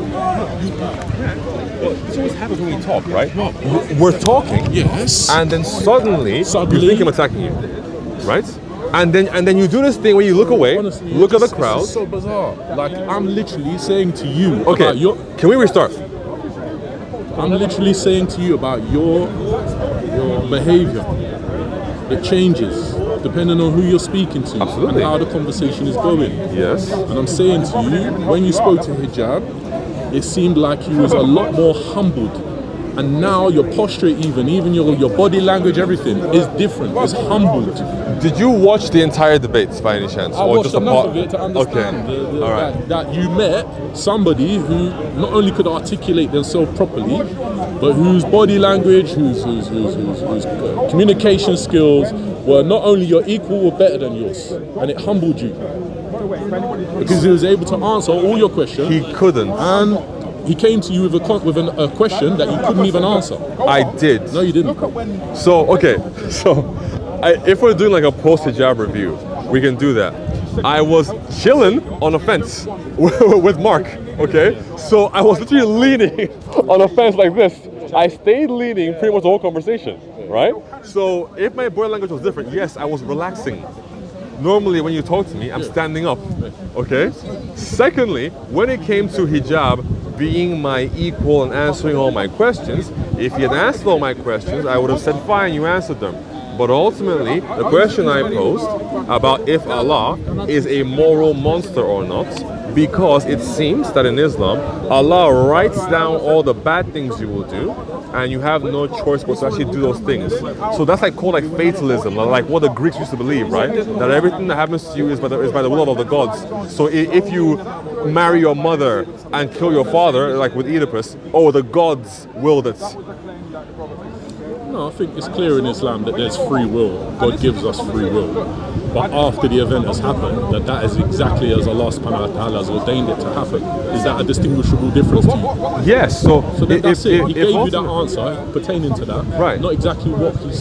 Well, this always happens when we talk, right? We're talking, Yes. and then suddenly you think I'm attacking you, right? And then you do this thing where you look away, Honestly, look at the crowd. It's so bizarre. Like, I'm literally saying to you Okay, about your... can we restart? I'm literally saying to you about your behavior. It changes depending on who you're speaking to. Absolutely. And how the conversation is going. Yes. And I'm saying to you, when you spoke to Hijab, it seemed like you was a lot more humbled. And now your posture, even your body language, everything is different. It's humbled. Did you watch the entire debate by any chance? I watched enough of it to understand All right. that you met somebody who not only could articulate themselves properly, but whose body language, whose communication skills were not only your equal or better than yours, and it humbled you because he was able to answer all your questions. He couldn't. And he came to you with a question that you couldn't even answer. I did. No, you didn't. So, okay. So, if we're doing like a post-hijab review, we can do that. I was chilling on a fence with Mark, okay? So, I was literally leaning on a fence like this. I stayed leaning pretty much the whole conversation, right? So, if my body language was different, yes, I was relaxing. Normally, when you talk to me, I'm standing up, okay? Secondly, when it came to hijab being my equal and answering all my questions, if he had answered all my questions, I would have said, fine, you answered them. But ultimately, the question I posed about if Allah is a moral monster or not, because it seems that in Islam, Allah writes down all the bad things you will do, and you have no choice but to actually do those things. So that's like called like fatalism, like what the Greeks used to believe, right? That everything that happens to you is by the will of the gods. So if you marry your mother and kill your father, like with Oedipus, oh, the gods willed it. No, I think it's clear in Islam that there's free will. God gives us free will. But after the event has happened, that is exactly as Allah subhanahu wa ta'ala has ordained it to happen. Is that a distinguishable difference to you? Yes, so that's it. He gave you that answer pertaining to that. Right. Not exactly what he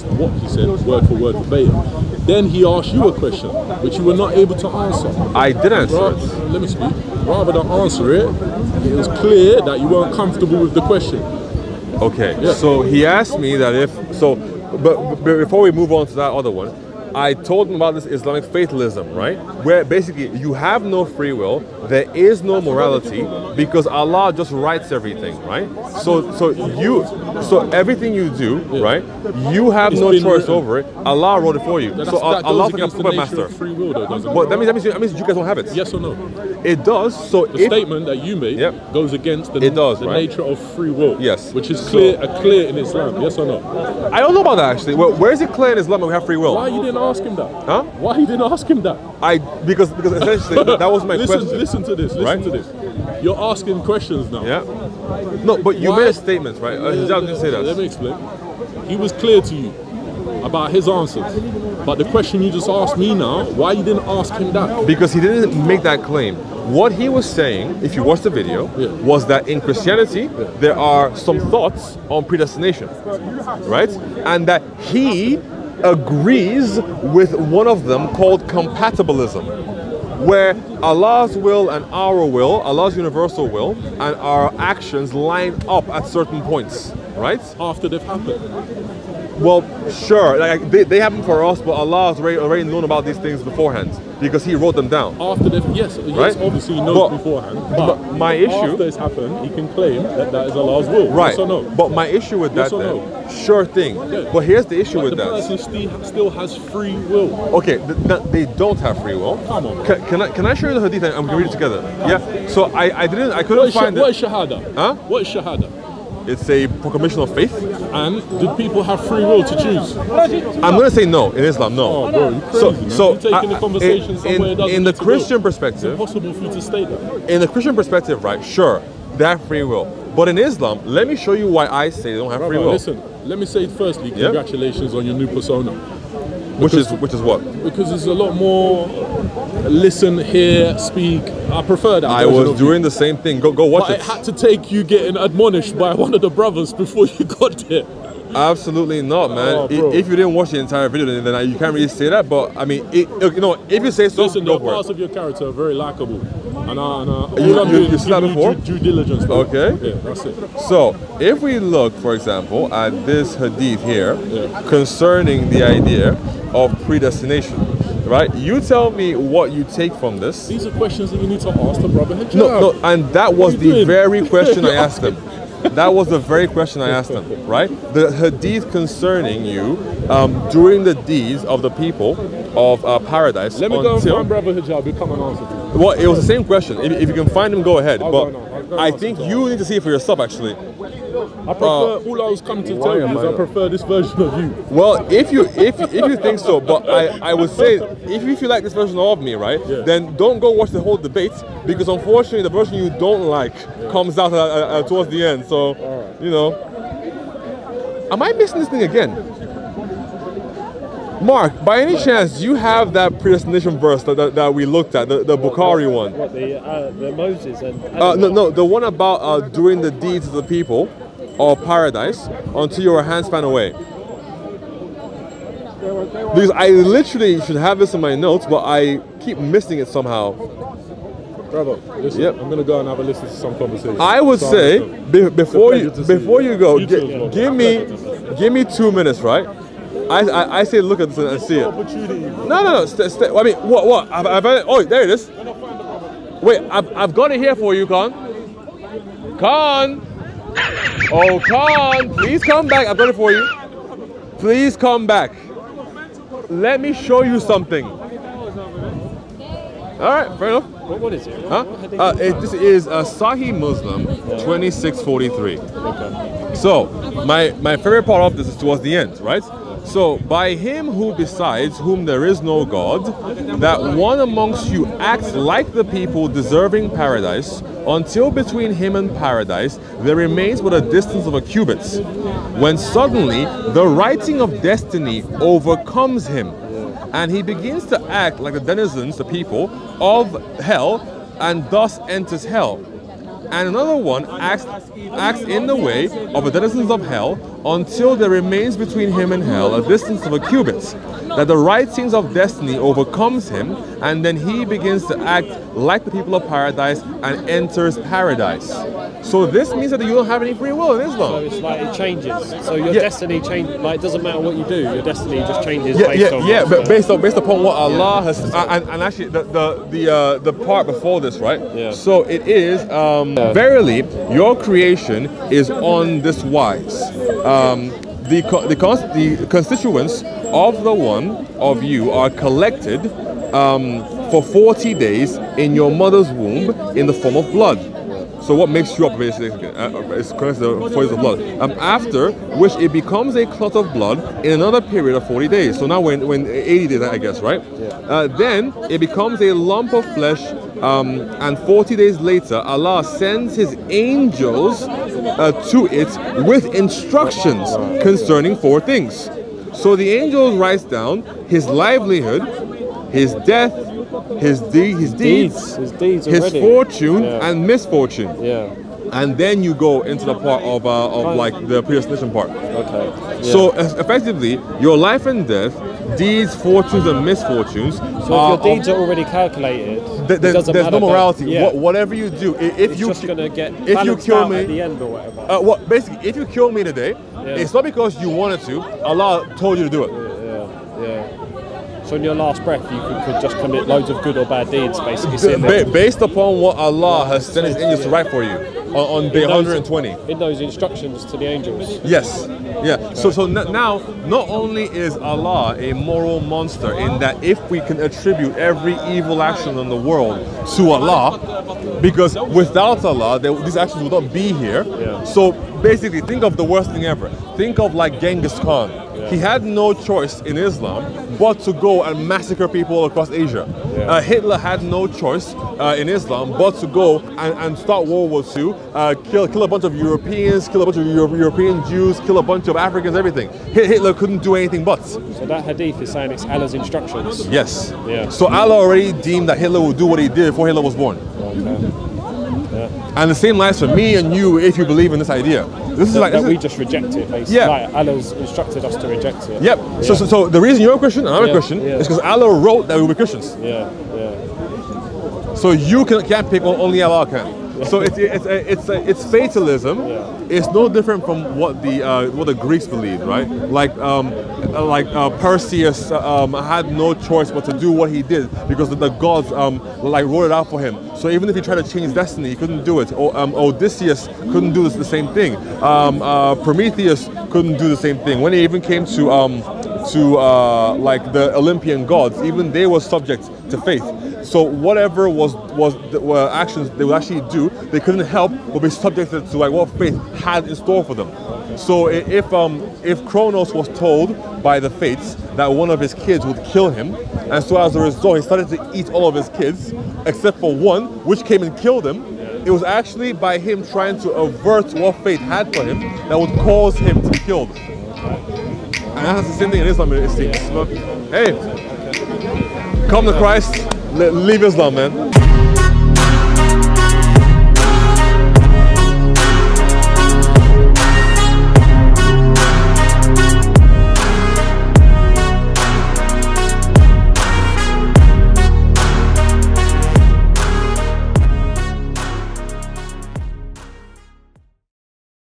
said, word for word, verbatim. Then he asked you a question, which you were not able to answer. I did answer it. Let me speak. Rather than answer it, it was clear that you weren't comfortable with the question. Okay, Yeah. so he asked me that but before we move on to that other one, I told him about this Islamic fatalism, right? Where basically you have no free will, there is no morality because Allah just writes everything, right? So everything you do, right? You have no choice over it. Allah wrote it for you. So Allah's like a puppet master. Free will, though, doesn't Well, that means you guys don't have it. Yes or no? It does. So The statement that you made goes against the nature of free will. Yes. Which is clear in Islam. Yes or no? I don't know about that actually. Where is it clear in Islam that we have free will? Why you didn't ask him that? Huh? Why you didn't ask him that? Because essentially that was my question. Listen to this. Listen to this. You're asking questions now. Yeah. No, but you made a statement, right? Hijab didn't say that. Let me explain. He was clear to you about his answers. But the question you just asked me now, why you didn't ask him that? Because he didn't make that claim. What he was saying, if you watch the video, was that in Christianity, there are some thoughts on predestination, right? And that he agrees with one of them called compatibilism, where Allah's will and our will, Allah's universal will, and our actions line up at certain points, right? After they've happened. Well, sure, like they happen for us, but Allah has already known about these things beforehand because He wrote them down. After they've, yes, obviously He knows beforehand. But my issue, after it's happened, he can claim that is Allah's will. Right. Yes or no? But my issue with that, then, sure thing. Yeah. But here's the issue with that. The person still has free will. Okay, they don't have free will. Come on. Can I show you the hadith and we can read it together? Yeah. So I couldn't find it. What is shahada? Huh? What is shahada? It's a proclamation of faith. And do people have free will to choose? I'm going to say no. In Islam, no. Oh, bro, you're crazy, so you're taking the conversation somewhere it doesn't in the need to Christian go. perspective, It's impossible for you to state that. In the Christian perspective, right, sure, they have free will. But in Islam, let me show you why I say they don't have free will. Listen, let me say firstly, congratulations on your new persona. Which is what? Because it's a lot more listen, hear, speak. I prefer that. I was doing the same thing. Go watch it. It had to take you getting admonished by one of the brothers before you got there. Absolutely not, man. Oh, if you didn't watch the entire video, then you can't really say that. But I mean, if you say so, listen, go the for parts it. of your character are very likable. You seen that before? Due diligence. Bro. Okay. Yeah, that's it. So, if we look, for example, at this hadith here concerning the idea of predestination, right? You tell me what you take from this. These are questions that you need to ask the brother Hijab. No, and that was the very question I asked him. That was the very question I asked him, right? The hadith concerning you doing the deeds of the people of paradise. Let me go and find brother Hijab. He'll come and answer to you. Well, it was the same question. If you can find him, go ahead. I'll but go I think you need to see it for yourself, actually. I prefer, all I was coming to tell you is I prefer this version of you. Well, if you think so, but I would say if you feel like this version of me, right, then don't go watch the whole debate, because unfortunately the version you don't like comes out towards the end. So, you know, am I missing this thing again? Mark, by any chance, you have that predestination verse that we looked at, the Bukhari one? What, the Moses and... no, the one about doing the deeds of the people of paradise until your hand span away. Because I literally should have this in my notes, but I keep missing it somehow. Brother, listen, I'm going to go and have a listen to some conversation. I would say, before you go, give me 2 minutes, right? I say look at this and see it. No. I mean, what? Oh, there it is. Wait, I've got it here for you, Khan. Khan! Oh, Khan, please come back. I've got it for you. Please come back. Let me show you something. All right, fair enough. What is it? Huh? This is Sahih Muslim 2643. Okay. So, my favorite part of this is towards the end, right? So, by him who besides whom there is no God, that one amongst you acts like the people deserving paradise, until between him and paradise there remains but a distance of a cubit, when suddenly the writing of destiny overcomes him, and he begins to act like the denizens, the people of hell, and thus enters hell. And another one acts in the way of the denizens of hell until there remains between him and hell a distance of a cubit, that the writings of destiny overcomes him, and then he begins to act like the people of paradise and enters paradise. So this means that you don't have any free will in Islam. So it's like it changes. So your destiny changes. Like it doesn't matter what you do, your destiny just changes based on. But based upon what Allah has, and actually the part before this, right? Yeah. So it is verily your creation is on this wise. The constituents of the one of you are collected for 40 days in your mother's womb in the form of blood. So what makes you up basically is connected to the 40 days of blood. After which it becomes a clot of blood in another period of 40 days. So now when 80 days, I guess, right? Yeah. Then it becomes a lump of flesh, and 40 days later Allah sends his angels to it with instructions concerning 4 things. So the angels writes down his livelihood, his death, his deeds, his fortune and misfortune. Yeah. And then you go into the part of like the predestination part. Okay. Yeah. So effectively, your life and death, deeds, fortunes and misfortunes. So if your deeds are already calculated, it doesn't there's matter, no morality. Yeah. Whatever you do, if it's you just gonna get if you kill out me at the end or whatever. Basically, if you kill me today, it's not because you wanted to. Allah told you to do it. Yeah. So in your last breath, you could just commit loads of good or bad deeds, basically. Based upon what Allah has sent his angels to write for you on day 120. In those instructions to the angels. Yes. Yeah. So now, not only is Allah a moral monster in that if we can attribute every evil action in the world to Allah, because without Allah, these actions would not be here. Yeah. So basically, think of the worst thing ever. Think of like Genghis Khan. He had no choice in Islam but to go and massacre people across Asia. Yeah. Hitler had no choice in Islam but to go and start World War II, kill a bunch of Europeans, kill a bunch of European Jews, kill a bunch of Africans, everything. Hitler couldn't do anything but. So that hadith is saying it's Allah's instructions. Yes. Yeah. So Allah already deemed that Hitler would do what he did before Hitler was born. Okay. Yeah. And the same lies for me and you if you believe in this idea. This is like we just reject it, basically. Yeah. Like Allah's instructed us to reject it. Yep. Yeah. So the reason you're a Christian and I'm a Christian is because Allah wrote that we were Christians. Yeah. So you can't pick, only Allah can. So it's fatalism. It's no different from what the Greeks believed, right? Like Perseus had no choice but to do what he did because the gods like wrote it out for him. So even if he tried to change destiny, he couldn't do it. Odysseus couldn't do the same thing. Prometheus couldn't do the same thing. When it even came to like the Olympian gods, even they were subject to faith. So whatever were actions they would actually do, they couldn't help but be subjected to like what faith had in store for them. So if Kronos was told by the fates that one of his kids would kill him, and so as a result he started to eat all of his kids except for one, which came and killed him, it was actually by him trying to avert what fate had for him that would cause him to kill them. And that's the same thing in Islam, it seems. But hey, come to Christ, leave Islam, man.